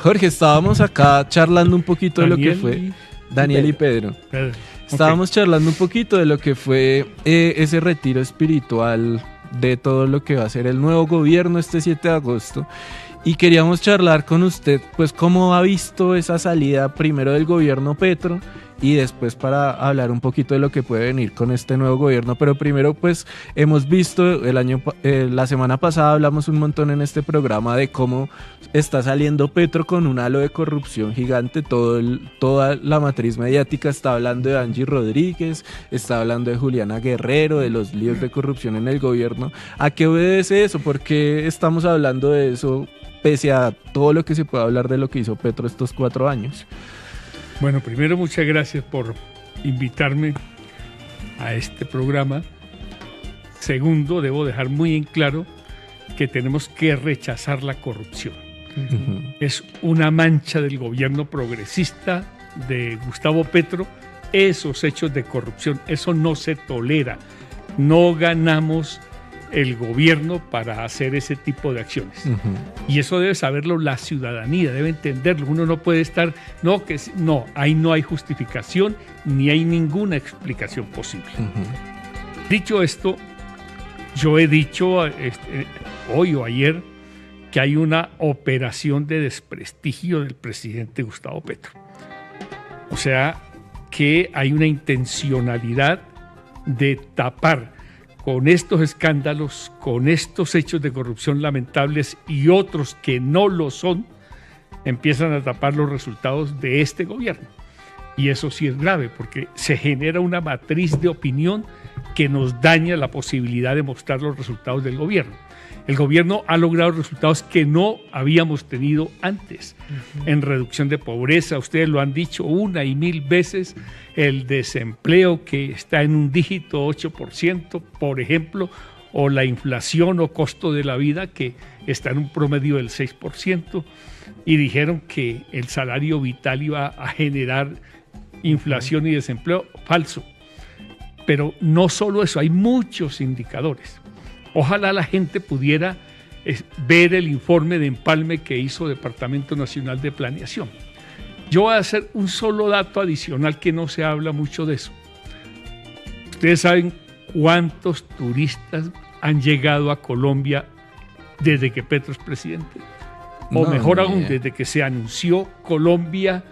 Jorge, estábamos acá charlando un poquito de lo que fue Daniel y Pedro. Estábamos charlando un poquito de lo que fue ese retiro espiritual de todo lo que va a ser el nuevo gobierno este 7 de agosto. Y queríamos charlar con usted, pues, cómo ha visto esa salida primero del gobierno Petro y después para hablar un poquito de lo que puede venir con este nuevo gobierno. Pero primero, pues, hemos visto la semana pasada hablamos un montón en este programa de cómo está saliendo Petro con un halo de corrupción gigante. Toda la matriz mediática está hablando de Angie Rodríguez, está hablando de Juliana Guerrero, de los líos de corrupción en el gobierno. ¿A qué obedece eso? ¿Por qué estamos hablando de eso pese a todo lo que se puede hablar de lo que hizo Petro estos 4 años? Bueno, primero, muchas gracias por invitarme a este programa. Segundo, debo dejar muy en claro que tenemos que rechazar la corrupción. Es una mancha del gobierno progresista de Gustavo Petro, esos hechos de corrupción. Eso no se tolera. No ganamos el gobierno para hacer ese tipo de acciones. Y eso debe saberlo la ciudadanía, debe entenderlo. Uno no puede estar, ahí no hay justificación ni hay ninguna explicación posible. Dicho esto, yo he dicho hoy o ayer que hay una operación de desprestigio del presidente Gustavo Petro. O sea, que hay una intencionalidad de tapar con estos escándalos, con estos hechos de corrupción lamentables y otros que no lo son, empiezan a tapar los resultados de este gobierno. Y eso sí es grave, porque se genera una matriz de opinión que nos daña la posibilidad de mostrar los resultados del gobierno. El gobierno ha logrado resultados que no habíamos tenido antes en reducción de pobreza. Ustedes lo han dicho 1 y 1000 veces, el desempleo que está en un dígito 8%, por ejemplo, o la inflación o costo de la vida que está en un promedio del 6%, y dijeron que el salario vital iba a generar inflación y desempleo. Falso. Pero no solo eso, hay muchos indicadores. Ojalá la gente pudiera ver el informe de empalme que hizo Departamento Nacional de Planeación. Yo voy a hacer un solo dato adicional que no se habla mucho de eso. Ustedes saben cuántos turistas han llegado a Colombia desde que Petro es presidente. O mejor aún, desde que se anunció Colombia,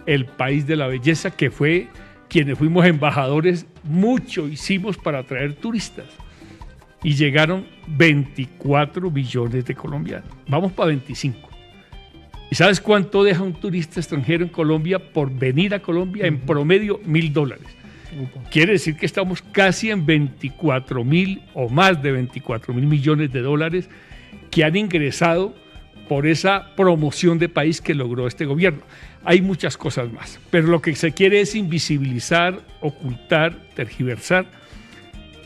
el país de la belleza, que fue quienes fuimos embajadores, mucho hicimos para atraer turistas. Y llegaron 24 millones de colombianos. Vamos para 25. ¿Y sabes cuánto deja un turista extranjero en Colombia por venir a Colombia? En promedio, $1,000. Quiere decir que estamos casi en 24.000 o más de 24.000 millones de dólares que han ingresado por esa promoción de país que logró este gobierno. Hay muchas cosas más, pero lo que se quiere es invisibilizar, ocultar, tergiversar.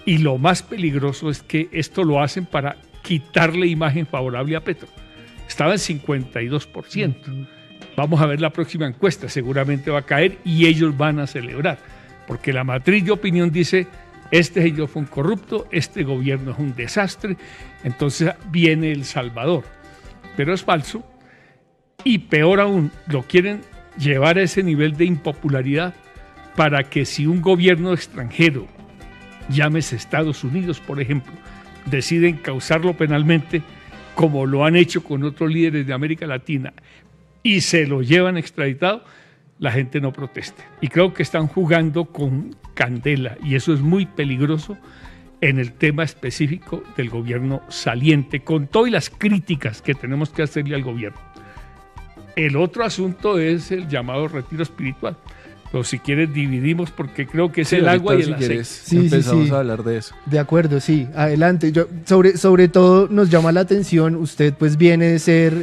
Y lo más peligroso es que esto lo hacen para quitarle imagen favorable a Petro. Estaba en 52%. Vamos a ver la próxima encuesta, seguramente va a caer y ellos van a celebrar, porque la matriz de opinión dice, este señor fue un corrupto, este gobierno es un desastre, entonces viene El Salvador. Pero es falso, y peor aún, lo quieren llevar a ese nivel de impopularidad para que si un gobierno extranjero, llámese Estados Unidos, por ejemplo, deciden causarlo penalmente, como lo han hecho con otros líderes de América Latina, y se lo llevan extraditado, la gente no proteste. Y creo que están jugando con candela, y eso es muy peligroso en el tema específico del gobierno saliente, con todas las críticas que tenemos que hacerle al gobierno. El otro asunto es el llamado retiro espiritual. Pero si quieres dividimos, porque creo que es el agua y el aceite. Empezamos a hablar de eso. De acuerdo, sí, adelante. Yo, sobre todo nos llama la atención, usted pues viene de ser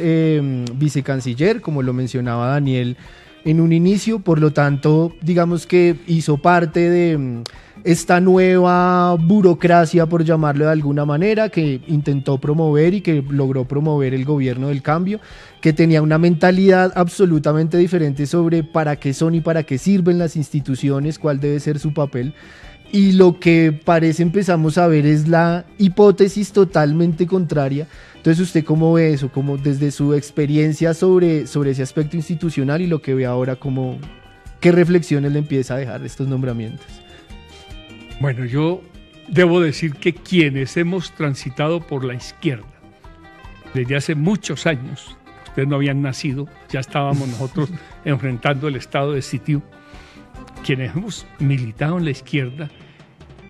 vicecanciller, como lo mencionaba Daniel en un inicio, por lo tanto, digamos que hizo parte de esta nueva burocracia, por llamarlo de alguna manera, que intentó promover y que logró promover el gobierno del cambio, que tenía una mentalidad absolutamente diferente sobre para qué son y para qué sirven las instituciones, cuál debe ser su papel. Y lo que parece empezamos a ver es la hipótesis totalmente contraria. Entonces Entonces, ¿usted cómo ve eso? Como desde su experiencia sobre ese aspecto institucional y lo que ve ahora, ¿qué reflexiones le empieza a dejar estos nombramientos? Bueno, yo debo decir que quienes hemos transitado por la izquierda desde hace muchos años, ustedes no habían nacido, ya estábamos nosotros enfrentando el estado de sitio, quienes hemos militado en la izquierda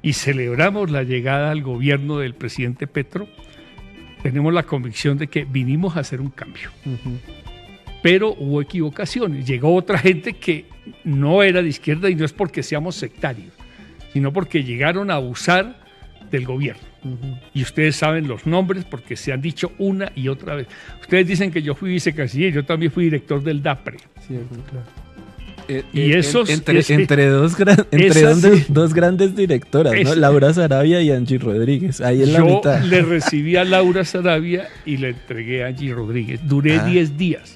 y celebramos la llegada al gobierno del presidente Petro, tenemos la convicción de que vinimos a hacer un cambio. Pero hubo equivocaciones. Llegó otra gente que no era de izquierda y no es porque seamos sectarios, sino porque llegaron a abusar del gobierno. Y ustedes saben los nombres porque se han dicho una y otra vez. Ustedes dicen que yo fui vicecanciller, yo también fui director del DAPRE. Sí, claro. Y esos entre dos grandes directoras, ¿no? Laura Sarabia y Angie Rodríguez, ahí en la mitad. Yo le recibí a Laura Sarabia y le entregué a Angie Rodríguez. Duré 10 días.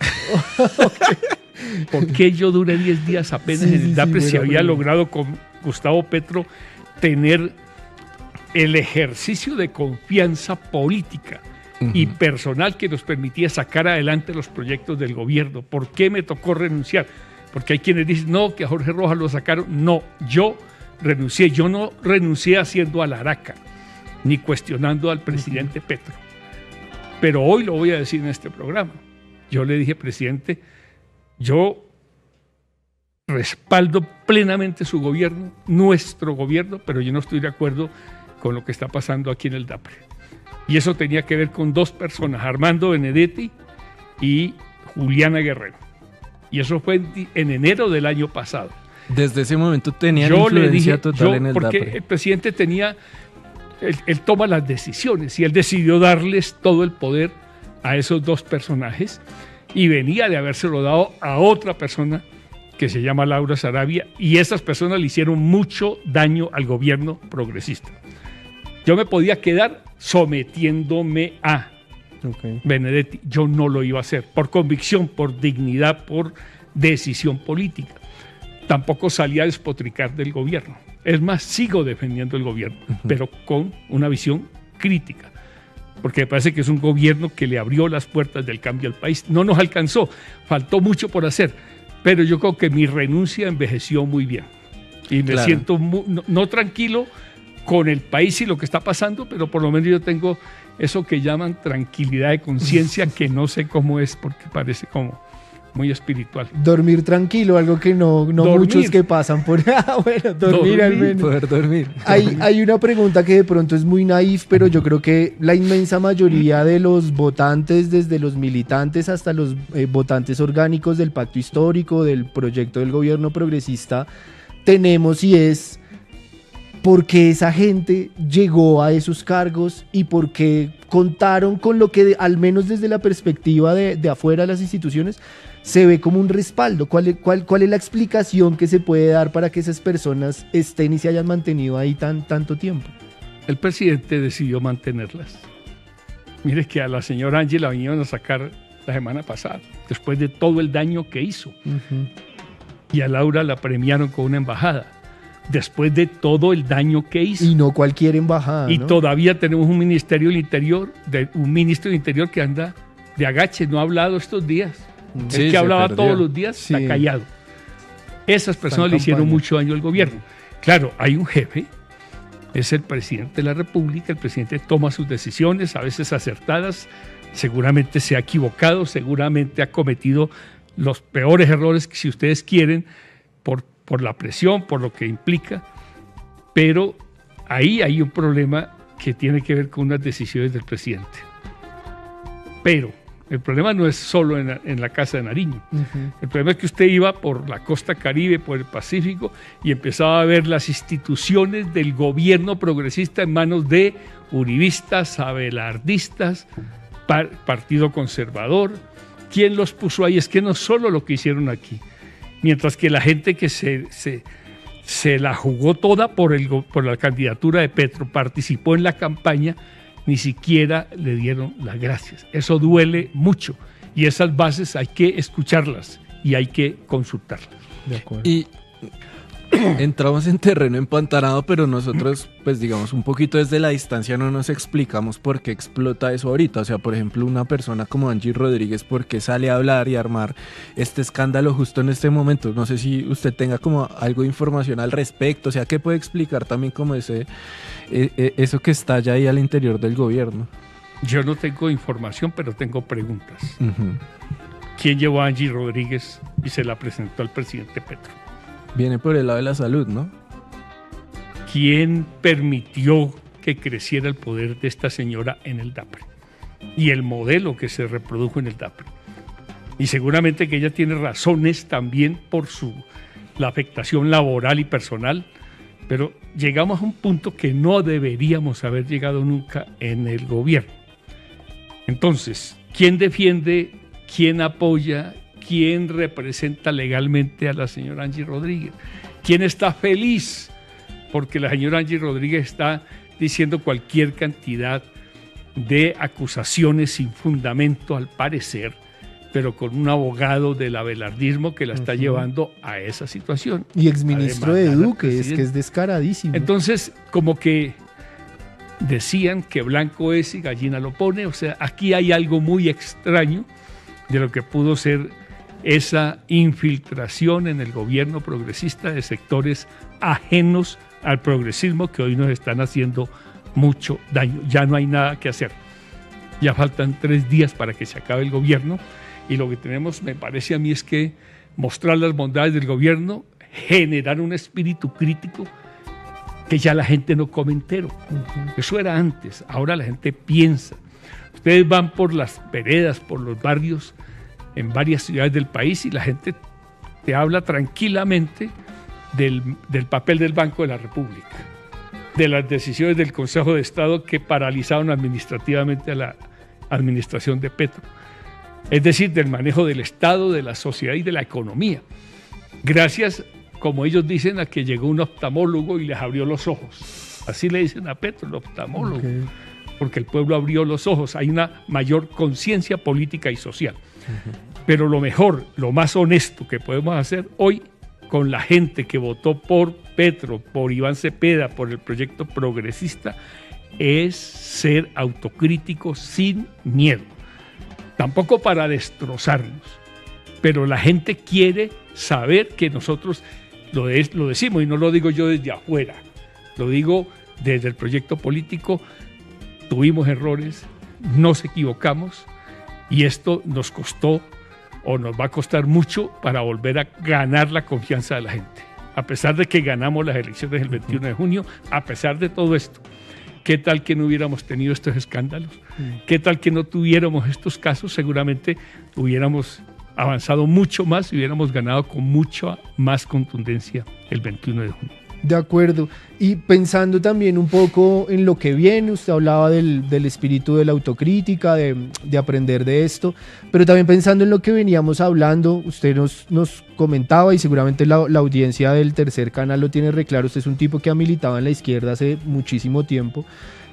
¿Por qué yo duré 10 días apenas en el DAPRE si había logrado con Gustavo Petro tener el ejercicio de confianza política y personal que nos permitía sacar adelante los proyectos del gobierno? ¿Por qué me tocó renunciar? Porque hay quienes dicen, no, que a Jorge Rojas lo sacaron. No, yo renuncié. Yo no renuncié haciendo alaraca, ni cuestionando al presidente Petro. Pero hoy lo voy a decir en este programa. Yo le dije, presidente, yo respaldo plenamente su gobierno, nuestro gobierno, pero yo no estoy de acuerdo con lo que está pasando aquí en el DAPRE. Y eso tenía que ver con 2 personas, Armando Benedetti y Juliana Guerrero. Y eso fue en enero del año pasado. Desde ese momento tenía influencia total en el DAPRE. Porque el presidente tenía, él toma las decisiones y él decidió darles todo el poder a esos 2 personajes y venía de habérselo dado a otra persona que se llama Laura Sarabia, y esas personas le hicieron mucho daño al gobierno progresista. Yo me podía quedar sometiéndome a Benedetti. Yo no lo iba a hacer por convicción, por dignidad, por decisión política. Tampoco salía a despotricar del gobierno. Es más, sigo defendiendo el gobierno, pero con una visión crítica, porque me parece que es un gobierno que le abrió las puertas del cambio al país. No nos alcanzó, faltó mucho por hacer, pero yo creo que mi renuncia envejeció muy bien y me siento no tranquilo con el país y lo que está pasando, pero por lo menos yo tengo eso que llaman tranquilidad de conciencia, que no sé cómo es, porque parece como muy espiritual. Dormir tranquilo, algo que no muchos que pasan por... bueno, dormir al menos. Poder dormir. Hay una pregunta que de pronto es muy naif, pero yo creo que la inmensa mayoría de los votantes, desde los militantes hasta los votantes orgánicos del pacto histórico, del proyecto del gobierno progresista, tenemos, y es por qué esa gente llegó a esos cargos y por qué contaron con lo que, al menos desde la perspectiva de afuera de las instituciones, se ve como un respaldo. ¿Cuál es la explicación que se puede dar para que esas personas estén y se hayan mantenido ahí tanto tiempo? El presidente decidió mantenerlas. Mire que a la señora Angie la vinieron a sacar la semana pasada, después de todo el daño que hizo. Y a Laura la premiaron con una embajada, después de todo el daño que hizo. Y no cualquier embajada, y ¿no? Todavía tenemos un ministerio del Interior, un ministro del Interior que anda de agache, no ha hablado estos días. Sí, el que hablaba todos los días sí. Está callado. Esas personas le hicieron mucho daño al gobierno. Claro, hay un jefe, es el presidente de la República, el presidente toma sus decisiones, a veces acertadas, seguramente se ha equivocado, seguramente ha cometido los peores errores que, si ustedes quieren, por la presión, por lo que implica, pero ahí hay un problema que tiene que ver con unas decisiones del presidente. Pero el problema no es solo en la Casa de Nariño. El problema es que usted iba por la costa Caribe, por el Pacífico, y empezaba a ver las instituciones del gobierno progresista en manos de uribistas, abelardistas, Partido Conservador. ¿Quién los puso ahí? Es que no solo lo que hicieron aquí. Mientras que la gente que se la jugó toda por la candidatura de Petro, participó en la campaña, ni siquiera le dieron las gracias. Eso duele mucho y esas bases hay que escucharlas y hay que consultarlas. De acuerdo. Y entramos en terreno empantanado, pero nosotros, pues digamos, un poquito desde la distancia no nos explicamos por qué explota eso ahorita. O sea, por ejemplo, una persona como Angie Rodríguez, ¿por qué sale a hablar y a armar este escándalo justo en este momento? No sé si usted tenga como algo de información al respecto, o sea, ¿qué puede explicar también como eso que estalla ahí al interior del gobierno? Yo no tengo información, pero tengo preguntas. Uh-huh. ¿Quién llevó a Angie Rodríguez y se la presentó al presidente Petro? Viene por el lado de la salud, ¿no? ¿Quién permitió que creciera el poder de esta señora en el DAPRE? Y el modelo que se reprodujo en el DAPRE. Y seguramente que ella tiene razones también por la afectación laboral y personal, pero llegamos a un punto que no deberíamos haber llegado nunca en el gobierno. Entonces, ¿quién defiende, quién apoya, quién representa legalmente a la señora Angie Rodríguez? ¿Quién está feliz porque la señora Angie Rodríguez está diciendo cualquier cantidad de acusaciones sin fundamento al parecer, pero con un abogado del abelardismo que la está llevando a esa situación? Y exministro de Duque, es que es descaradísimo. Entonces, como que decían que blanco es y gallina lo pone, o sea, aquí hay algo muy extraño de lo que pudo ser esa infiltración en el gobierno progresista de sectores ajenos al progresismo que hoy nos están haciendo mucho daño. Ya no hay nada que hacer. Ya faltan 3 días para que se acabe el gobierno y lo que tenemos, me parece a mí, es que mostrar las bondades del gobierno, generar un espíritu crítico que ya la gente no come entero. Eso era antes, ahora la gente piensa. Ustedes van por las veredas, por los barrios en varias ciudades del país y la gente te habla tranquilamente del papel del Banco de la República, de las decisiones del Consejo de Estado que paralizaron administrativamente a la administración de Petro, es decir, del manejo del Estado, de la sociedad y de la economía. Gracias, como ellos dicen, a que llegó un oftalmólogo y les abrió los ojos. Así le dicen a Petro, el oftalmólogo, porque el pueblo abrió los ojos. Hay una mayor conciencia política y social. Pero lo mejor, lo más honesto que podemos hacer hoy con la gente que votó por Petro, por Iván Cepeda, por el proyecto progresista, es ser autocríticos sin miedo. Tampoco para destrozarnos, pero la gente quiere saber que nosotros lo decimos, y no lo digo yo desde afuera, lo digo desde el proyecto político. Tuvimos errores, nos equivocamos, y esto nos costó o nos va a costar mucho para volver a ganar la confianza de la gente. A pesar de que ganamos las elecciones el 21 de junio, a pesar de todo esto, ¿qué tal que no hubiéramos tenido estos escándalos? ¿Qué tal que no tuviéramos estos casos? Seguramente hubiéramos avanzado mucho más y hubiéramos ganado con mucha más contundencia el 21 de junio. De acuerdo. Y pensando también un poco en lo que viene, usted hablaba del espíritu de la autocrítica, de aprender de esto, pero también pensando en lo que veníamos hablando, usted nos comentaba, y seguramente la audiencia del Tercer Canal lo tiene re claro, usted es un tipo que ha militado en la izquierda hace muchísimo tiempo,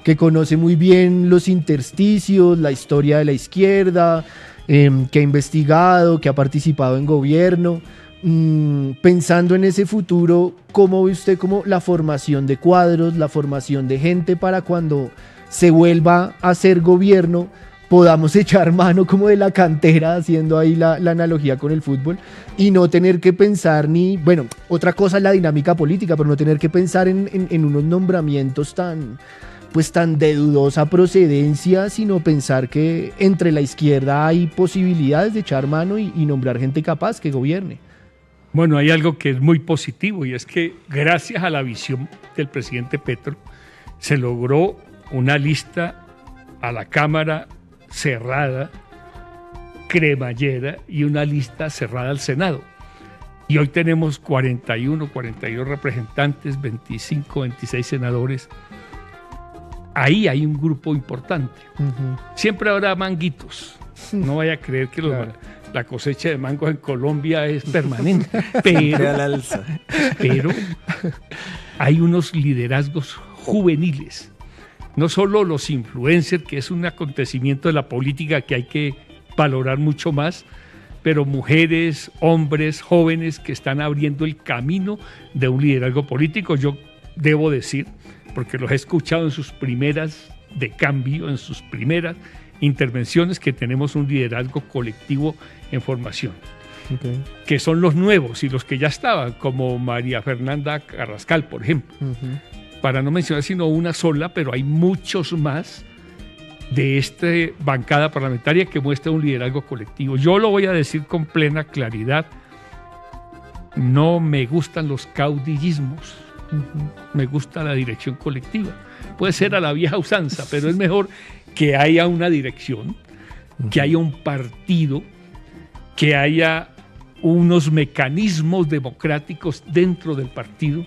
que conoce muy bien los intersticios, la historia de la izquierda, que ha investigado, que ha participado en gobierno. Pensando en ese futuro, ¿cómo ve usted como la formación de cuadros, la formación de gente para cuando se vuelva a hacer gobierno podamos echar mano como de la cantera, haciendo ahí la analogía con el fútbol, y no tener que pensar otra cosa es la dinámica política, pero no tener que pensar en unos nombramientos tan de dudosa procedencia, sino pensar que entre la izquierda hay posibilidades de echar mano y nombrar gente capaz que gobierne? Bueno, hay algo que es muy positivo, y es que gracias a la visión del presidente Petro se logró una lista a la Cámara cerrada, cremallera, y una lista cerrada al Senado. Y hoy tenemos 42 representantes, 25, 26 senadores. Ahí hay un grupo importante. Siempre habrá manguitos. No vaya a creer que la cosecha de mangos en Colombia es permanente, pero hay unos liderazgos juveniles, no solo los influencers, que es un acontecimiento de la política que hay que valorar mucho más, pero mujeres, hombres, jóvenes que están abriendo el camino de un liderazgo político. Yo debo decir, porque los he escuchado en sus primeras de cambio, en sus primeras intervenciones, que tenemos un liderazgo colectivo en formación. Okay. Que son los nuevos y los que ya estaban, como María Fernanda Carrascal, por ejemplo. Para no mencionar sino una sola, pero hay muchos más de esta bancada parlamentaria que muestra un liderazgo colectivo. Yo lo voy a decir con plena claridad, no me gustan los caudillismos, me gusta la dirección colectiva. Puede ser a la vieja usanza, pero es mejor que haya una dirección, que haya un partido, que haya unos mecanismos democráticos dentro del partido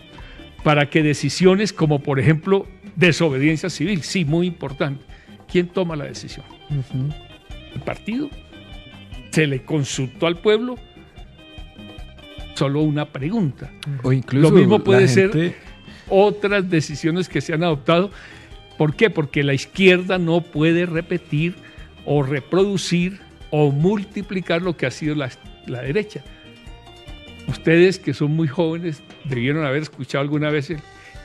para que decisiones como, por ejemplo, desobediencia civil, sí, muy importante. ¿Quién toma la decisión? ¿El partido? ¿Se le consultó al pueblo? Solo una pregunta. O incluso lo mismo puede ser otras decisiones que se han adoptado. ¿Por qué? Porque la izquierda no puede repetir o reproducir o multiplicar lo que ha sido la derecha. Ustedes que son muy jóvenes debieron haber escuchado alguna vez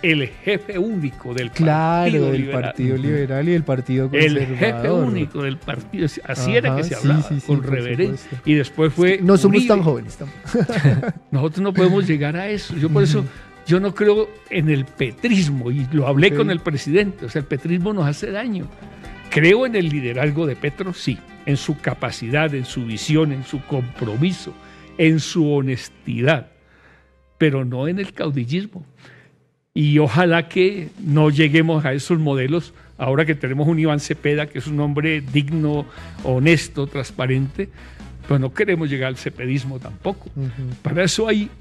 el jefe único del Partido Liberal. Partido Liberal y el Partido Conservador. El jefe único del partido, así era que se hablaba, con reverencia. Y después fue no somos tan jóvenes tampoco. Nosotros no podemos llegar a eso. Yo por eso, yo no creo en el petrismo, y lo hablé con el presidente. O sea, el petrismo nos hace daño. Creo en el liderazgo de Petro, sí, en su capacidad, en su visión, en su compromiso, en su honestidad, pero no en el caudillismo. Y ojalá que no lleguemos a esos modelos ahora que tenemos un Iván Cepeda, que es un hombre digno, honesto, transparente, pues no queremos llegar al cepedismo tampoco. Para eso hay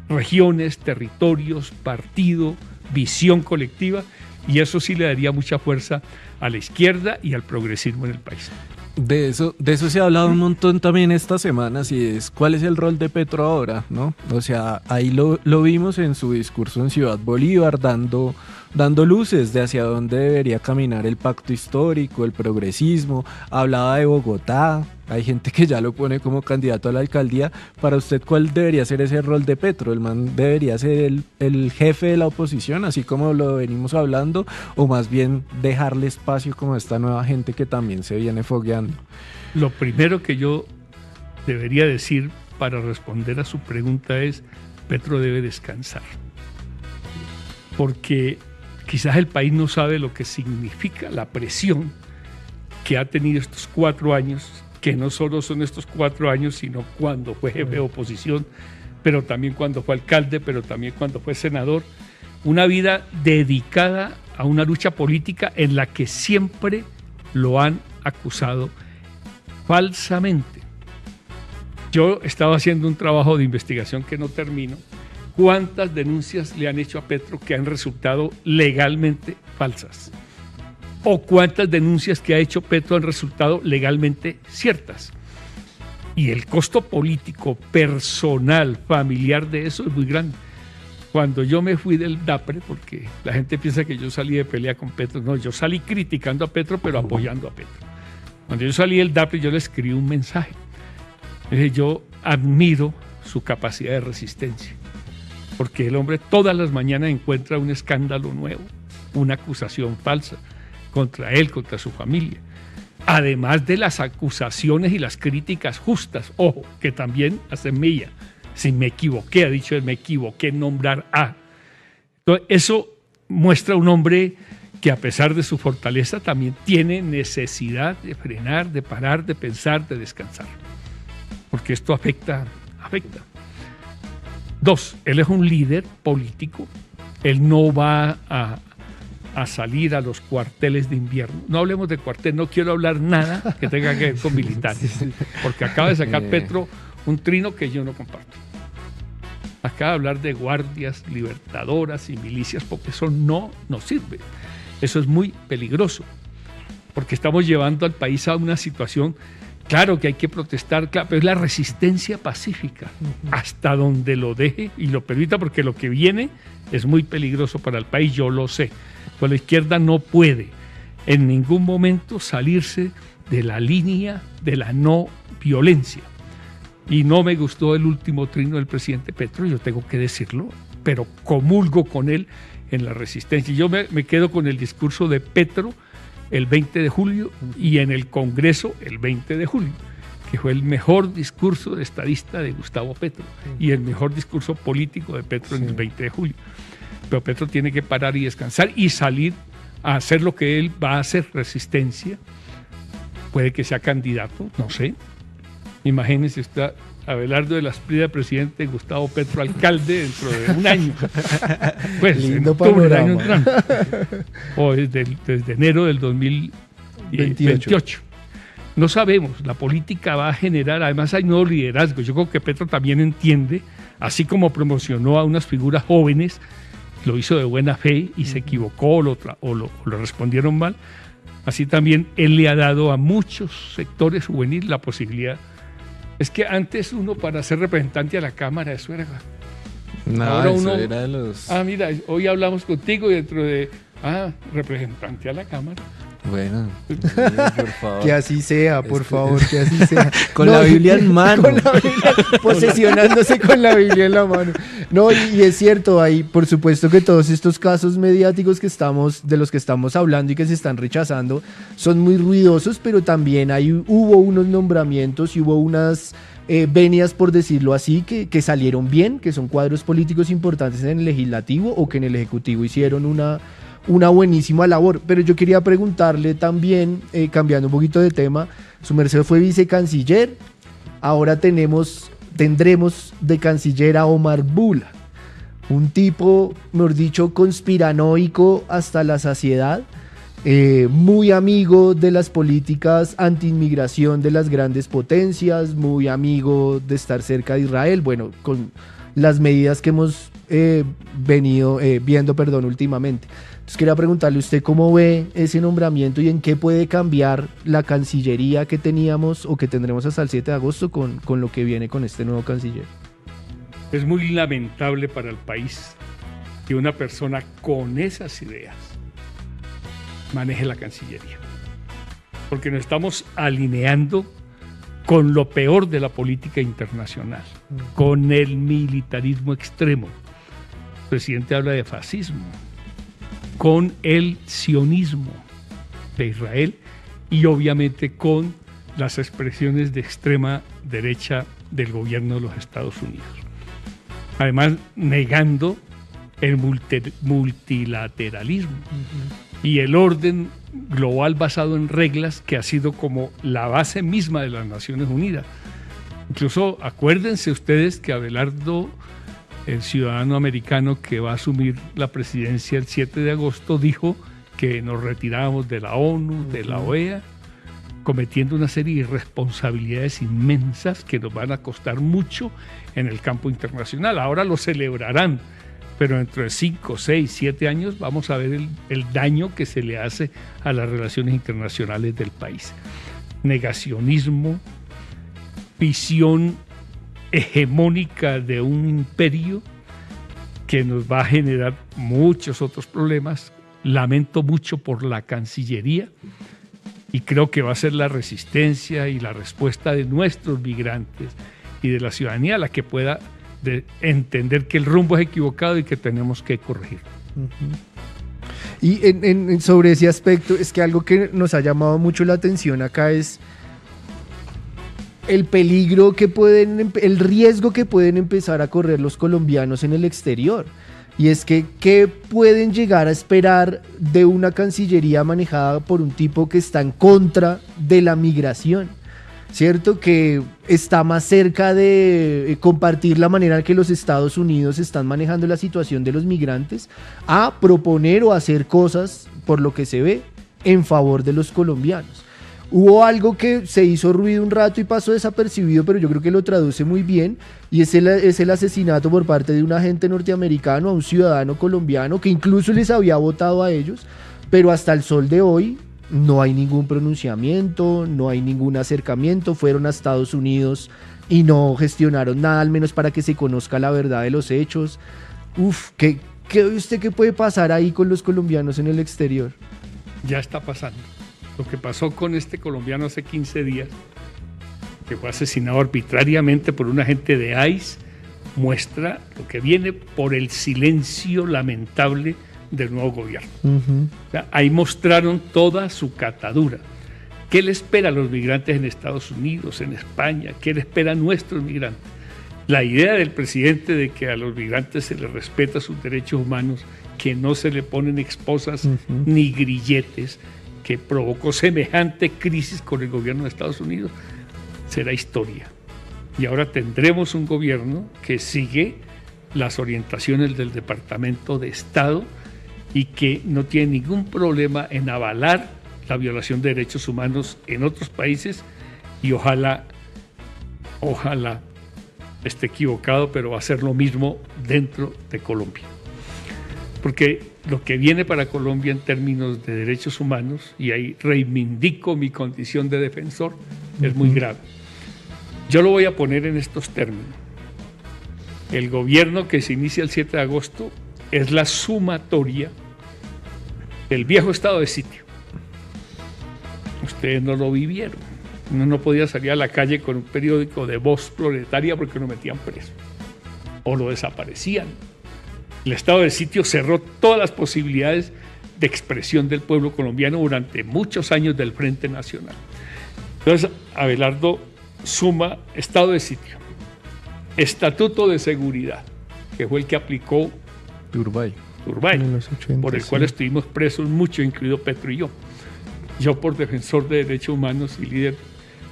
regiones, territorios, partido, visión colectiva, y eso sí le daría mucha fuerza a la izquierda y al progresismo en el país. De eso se ha hablado un montón también estas semanas, y es cuál es el rol de Petro ahora, ¿no? O sea, ahí lo vimos en su discurso en Ciudad Bolívar, dando luces de hacia dónde debería caminar el pacto histórico, el progresismo. Hablaba de Bogotá, hay gente que ya lo pone como candidato a la alcaldía. Para usted, ¿cuál debería ser ese rol de Petro? ¿El man debería ser el jefe de la oposición, así como lo venimos hablando, o más bien dejarle espacio como a esta nueva gente que también se viene fogueando? Lo primero que yo debería decir para responder a su pregunta es: Petro debe descansar, porque quizás el país no sabe lo que significa la presión que ha tenido estos 4 años, que no solo son estos 4 años, sino cuando fue jefe de oposición, pero también cuando fue alcalde, pero también cuando fue senador. Una vida dedicada a una lucha política en la que siempre lo han acusado falsamente. Yo estaba haciendo un trabajo de investigación que no termino. ¿Cuántas denuncias le han hecho a Petro que han resultado legalmente falsas? ¿O cuántas denuncias que ha hecho Petro han resultado legalmente ciertas? Y el costo político, personal, familiar de eso es muy grande. Cuando yo me fui del DAPRE, porque la gente piensa que yo salí de pelea con Petro, no, yo salí criticando a Petro, pero apoyando a Petro. Cuando yo salí del DAPRE, yo le escribí un mensaje. Yo admiro su capacidad de resistencia, porque el hombre todas las mañanas encuentra un escándalo nuevo, una acusación falsa contra él, contra su familia. Además de las acusaciones y las críticas justas, ojo, que también hacen mía. Si me equivoqué, ha dicho él, me equivoqué en nombrar a. Entonces, eso muestra un hombre que a pesar de su fortaleza también tiene necesidad de frenar, de parar, de pensar, de descansar. Porque esto afecta. 2, él es un líder político. Él no va a salir a los cuarteles de invierno. No hablemos de cuartel, no quiero hablar nada que tenga que ver con militares. Porque acaba de sacar Petro un trino que yo no comparto. Acaba de hablar de guardias libertadoras y milicias, porque eso no nos sirve. Eso es muy peligroso, porque estamos llevando al país a una situación, claro que hay que protestar, claro, pero es la resistencia pacífica, hasta donde lo deje y lo permita, porque lo que viene es muy peligroso para el país, yo lo sé. Pues la izquierda no puede en ningún momento salirse de la línea de la no violencia. y no me gustó el último trino del presidente Petro, yo tengo que decirlo, pero comulgo con él en la resistencia. Yo me quedo con el discurso de Petro el 20 de julio y en el Congreso el 20 de julio, que fue el mejor discurso de estadista de Gustavo Petro y el mejor discurso político de Petro en el 20 de julio. Pero Petro tiene que parar y descansar y salir a hacer lo que él va a hacer, resistencia. Puede que sea candidato, no sé. Imagínense, está Abelardo de la Esprida, presidente, Gustavo Petro, alcalde dentro de un año. Pues lindo en octubre del año panorama. entrante. O desde enero del 2028. No sabemos, la política va a generar, además hay nuevos liderazgos. Yo creo que Petro también entiende, así como promocionó a unas figuras jóvenes, lo hizo de buena fe y se equivocó o lo respondieron mal. Así también él le ha dado a muchos sectores juveniles la posibilidad. Es que antes uno para ser representante a la Cámara, eso era... No, ahora eso uno, era de los... mira, hoy hablamos contigo y dentro de... representante a la Cámara. Bueno, por favor. Que así sea, por favor, que así sea. Con la Biblia en mano. Con la Biblia, posesionándose con la Biblia en la mano. No, y es cierto, hay, por supuesto que todos estos casos mediáticos de los que estamos hablando y que se están rechazando son muy ruidosos, pero también hubo unos nombramientos y hubo unas venias, por decirlo así, que salieron bien, que son cuadros políticos importantes en el legislativo o que en el ejecutivo hicieron una buenísima labor. Pero yo quería preguntarle también, cambiando un poquito de tema, su merced fue vicecanciller, ahora tendremos de canciller a Omar Bula, un tipo, mejor dicho, conspiranoico hasta la saciedad, muy amigo de las políticas anti-inmigración de las grandes potencias, muy amigo de estar cerca de Israel, bueno, con las medidas que hemos venido viendo últimamente. Entonces quería preguntarle a usted cómo ve ese nombramiento y en qué puede cambiar la Cancillería que teníamos o que tendremos hasta el 7 de agosto con lo que viene con este nuevo canciller. Es muy lamentable para el país que una persona con esas ideas maneje la Cancillería, porque nos estamos alineando con lo peor de la política internacional, con el militarismo extremo. El presidente habla de fascismo, con el sionismo de Israel y obviamente con las expresiones de extrema derecha del gobierno de los Estados Unidos. Además, negando el multilateralismo y el orden global basado en reglas que ha sido como la base misma de las Naciones Unidas. Incluso acuérdense ustedes que Abelardo, el ciudadano americano que va a asumir la presidencia el 7 de agosto, dijo que nos retirábamos de la ONU, de la OEA, cometiendo una serie de irresponsabilidades inmensas que nos van a costar mucho en el campo internacional. Ahora lo celebrarán, pero dentro de 5, 6, 7 años vamos a ver el daño que se le hace a las relaciones internacionales del país. Negacionismo, visión hegemónica de un imperio que nos va a generar muchos otros problemas. Lamento mucho por la Cancillería y creo que va a ser la resistencia y la respuesta de nuestros migrantes y de la ciudadanía la que pueda entender que el rumbo es equivocado y que tenemos que corregir. Y sobre ese aspecto, es que algo que nos ha llamado mucho la atención acá es el peligro el riesgo que pueden empezar a correr los colombianos en el exterior. Y es que, ¿qué pueden llegar a esperar de una Cancillería manejada por un tipo que está en contra de la migración? ¿Cierto? Que está más cerca de compartir la manera en que los Estados Unidos están manejando la situación de los migrantes a proponer o hacer cosas, por lo que se ve, en favor de los colombianos. Hubo algo que se hizo ruido un rato y pasó desapercibido, pero yo creo que lo traduce muy bien, y es el asesinato por parte de un agente norteamericano a un ciudadano colombiano que incluso les había votado a ellos, pero hasta el sol de hoy no hay ningún pronunciamiento, no hay ningún acercamiento. Fueron a Estados Unidos y no gestionaron nada, al menos para que se conozca la verdad de los hechos. ¿Qué ve usted que puede pasar ahí con los colombianos en el exterior? Ya está pasando. Lo que pasó con este colombiano hace 15 días que fue asesinado arbitrariamente por un agente de ICE, muestra lo que viene por el silencio lamentable del nuevo gobierno. O sea, ahí mostraron toda su catadura. ¿Qué le espera a los migrantes en Estados Unidos, en España? ¿Qué le espera a nuestros migrantes? La idea del presidente de que a los migrantes se les respeta sus derechos humanos, que no se le ponen esposas ni grilletes, que provocó semejante crisis con el gobierno de Estados Unidos, será historia. Y ahora tendremos un gobierno que sigue las orientaciones del Departamento de Estado y que no tiene ningún problema en avalar la violación de derechos humanos en otros países, y ojalá esté equivocado, pero va a hacer lo mismo dentro de Colombia. Porque lo que viene para Colombia en términos de derechos humanos, y ahí reivindico mi condición de defensor, es muy grave. Yo lo voy a poner en estos términos. El gobierno que se inicia el 7 de agosto es la sumatoria del viejo estado de sitio. Ustedes no lo vivieron. Uno no podía salir a la calle con un periódico de voz proletaria porque lo metían preso o lo desaparecían. El estado de sitio cerró todas las posibilidades de expresión del pueblo colombiano durante muchos años del Frente Nacional. Entonces, Abelardo suma estado de sitio, estatuto de seguridad, que fue el que aplicó Turbay, en los 80, por el cual estuvimos presos muchos, incluido Petro y yo. Yo por defensor de derechos humanos y líder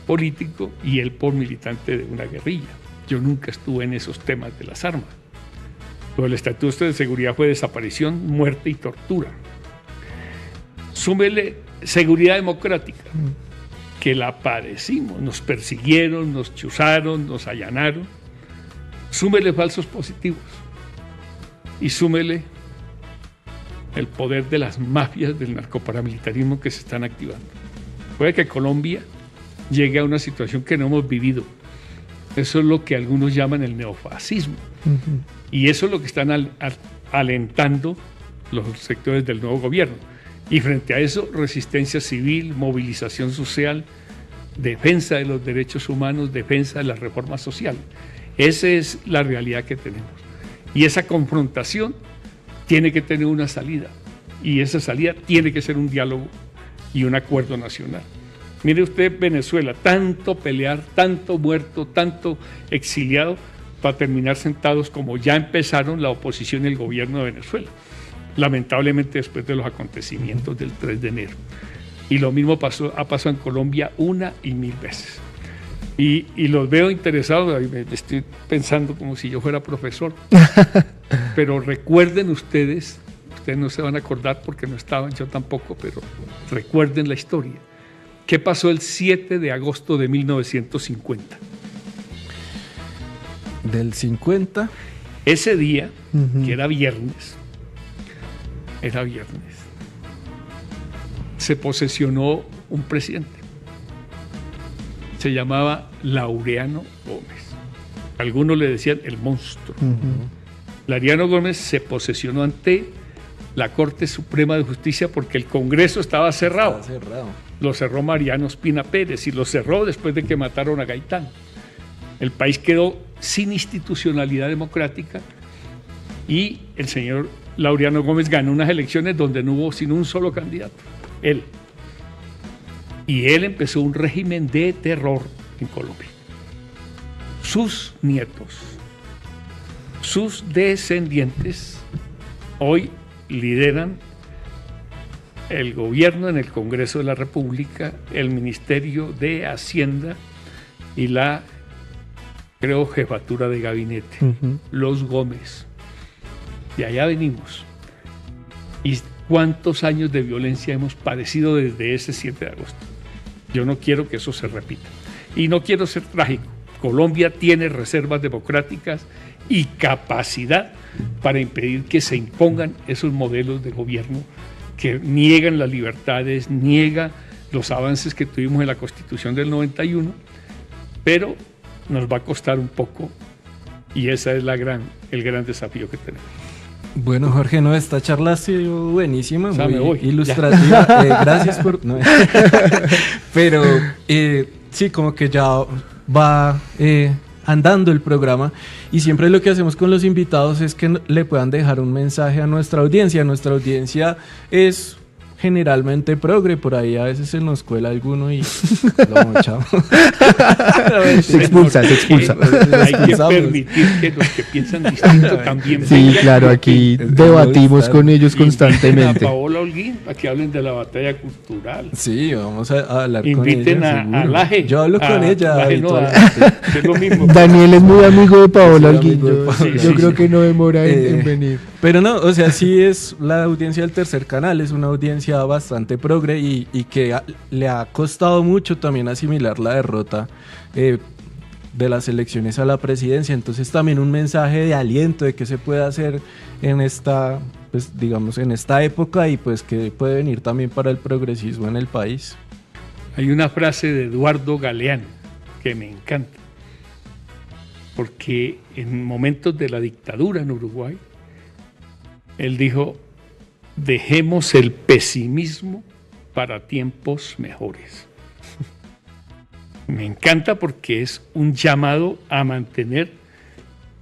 político, y él por militante de una guerrilla. Yo nunca estuve en esos temas de las armas. Pero el estatuto de seguridad fue desaparición, muerte y tortura. Súmele seguridad democrática, que la padecimos, nos persiguieron, nos chuzaron, nos allanaron. Súmele falsos positivos y súmele el poder de las mafias del narcoparamilitarismo que se están activando. Puede que Colombia llegue a una situación que no hemos vivido. Eso es lo que algunos llaman el neofascismo. Y eso es lo que están alentando los sectores del nuevo gobierno. Y frente a eso, resistencia civil, movilización social, defensa de los derechos humanos, defensa de la reforma social. Esa es la realidad que tenemos. Y esa confrontación tiene que tener una salida. Y esa salida tiene que ser un diálogo y un acuerdo nacional. Mire usted Venezuela, tanto pelear, tanto muerto, tanto exiliado, para terminar sentados como ya empezaron la oposición y el gobierno de Venezuela. Lamentablemente después de los acontecimientos del 3 de enero. Y lo mismo ha pasado en Colombia una y mil veces. Y los veo interesados, me estoy pensando como si yo fuera profesor. Pero recuerden ustedes no se van a acordar porque no estaban, yo tampoco, pero recuerden la historia. ¿Qué pasó el 7 de agosto de 1950? Del 50. Ese día, que era viernes, se posesionó un presidente. Se llamaba Laureano Gómez. Algunos le decían el monstruo. Laureano Gómez se posesionó ante la Corte Suprema de Justicia porque el Congreso estaba cerrado. Lo cerró Mariano Ospina Pérez y lo cerró después de que mataron a Gaitán. El país quedó sin institucionalidad democrática y el señor Laureano Gómez ganó unas elecciones donde no hubo sino un solo candidato, él. Y él empezó un régimen de terror en Colombia. Sus nietos, sus descendientes, hoy lideran el gobierno en el Congreso de la República, el Ministerio de Hacienda y la, creo, jefatura de gabinete, los Gómez. De allá venimos. ¿Y cuántos años de violencia hemos padecido desde ese 7 de agosto? Yo no quiero que eso se repita. Y no quiero ser trágico. Colombia tiene reservas democráticas y capacidad para impedir que se impongan esos modelos de gobierno que niegan las libertades, niega los avances que tuvimos en la Constitución del 91, pero nos va a costar un poco y ese es el gran desafío que tenemos. Bueno, Jorge, no, esta charla ha sido buenísima, muy ilustrativa. Gracias por... No. Pero sí, como que ya va andando el programa, y siempre lo que hacemos con los invitados es que le puedan dejar un mensaje a nuestra audiencia. Nuestra audiencia es generalmente progre, por ahí a veces se nos cuela alguno y lo mochamos. Se expulsa. Hay que permitir que los que piensan distinto también Sí, claro, aquí debatimos con ellos constantemente. A Paola Holguín, para que hablen de la batalla cultural. Sí, vamos a hablar con ella. Inviten a Laje. Yo hablo con ella. Es lo mismo. Daniel es muy amigo de Paola Sí, Holguín. amigo de Paola. Yo creo que no demora en venir. Pero no, o sea, sí es la audiencia del Tercer Canal, es una audiencia bastante progre y que le ha costado mucho también asimilar la derrota de las elecciones a la presidencia. Entonces también un mensaje de aliento de qué se puede hacer en esta, pues digamos, en esta época, y pues que puede venir también para el progresismo en el país. Hay una frase de Eduardo Galeano que me encanta, porque en momentos de la dictadura en Uruguay, él dijo: dejemos el pesimismo para tiempos mejores. Me encanta porque es un llamado a mantener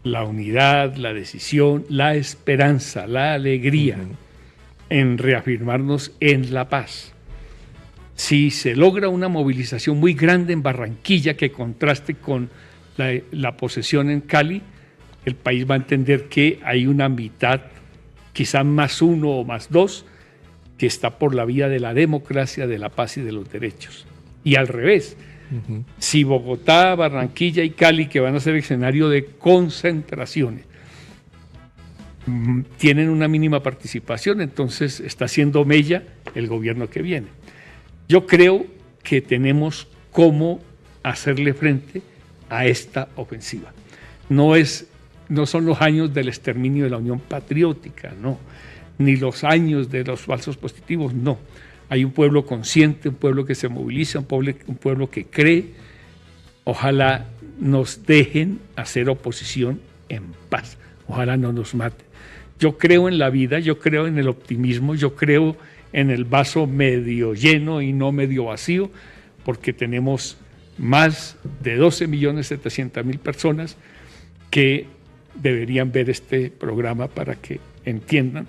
la unidad, la decisión, la esperanza, la alegría, en reafirmarnos en la paz. Si se logra una movilización muy grande en Barranquilla que contraste con la posesión en Cali, el país va a entender que hay una mitad, quizás más uno o más dos, que está por la vía de la democracia, de la paz y de los derechos. Y al revés, si Bogotá, Barranquilla y Cali, que van a ser escenario de concentraciones, tienen una mínima participación, entonces está haciendo mella el gobierno que viene. Yo creo que tenemos cómo hacerle frente a esta ofensiva. No son los años del exterminio de la Unión Patriótica, no, ni los años de los falsos positivos, no. Hay un pueblo consciente, un pueblo que se moviliza, un pueblo que cree. Ojalá nos dejen hacer oposición en paz, ojalá no nos maten. Yo creo en la vida, yo creo en el optimismo, yo creo en el vaso medio lleno y no medio vacío, porque tenemos más de 12.700.000 personas que deberían ver este programa para que entiendan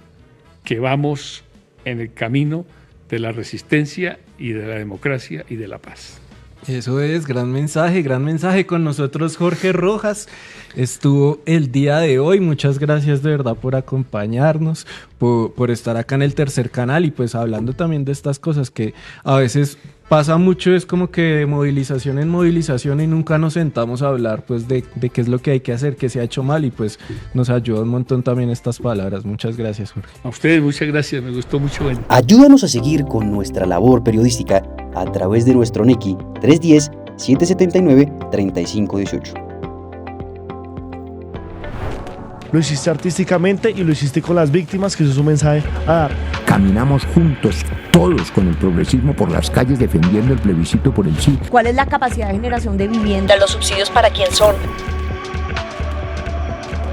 que vamos en el camino de la resistencia y de la democracia y de la paz. Eso es, gran mensaje con nosotros. Jorge Rojas estuvo el día de hoy. Muchas gracias de verdad por acompañarnos, por estar acá en el Tercer Canal, y pues hablando también de estas cosas que a veces pasa mucho, es como que de movilización en movilización y nunca nos sentamos a hablar pues de qué es lo que hay que hacer, qué se ha hecho mal, y pues nos ayuda un montón también estas palabras. Muchas gracias, Jorge. A ustedes muchas gracias, me gustó mucho. Ayúdanos a seguir con nuestra labor periodística a través de nuestro NECI 310-779-3518. Lo hiciste artísticamente y lo hiciste con las víctimas, que eso es un mensaje a dar. Caminamos juntos, todos con el progresismo por las calles defendiendo el plebiscito por el sí. ¿Cuál es la capacidad de generación de vivienda? ¿Los subsidios para quién son?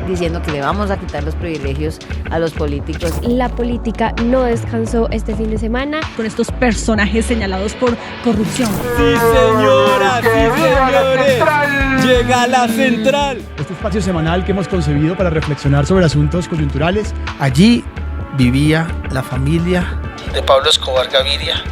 Diciendo que le vamos a quitar los privilegios a los políticos. La política no descansó este fin de semana con estos personajes señalados por corrupción. Sí, señora, sí, señores. Llega la central. Este espacio semanal que hemos concebido para reflexionar sobre asuntos coyunturales. Allí vivía la familia de Pablo Escobar Gaviria.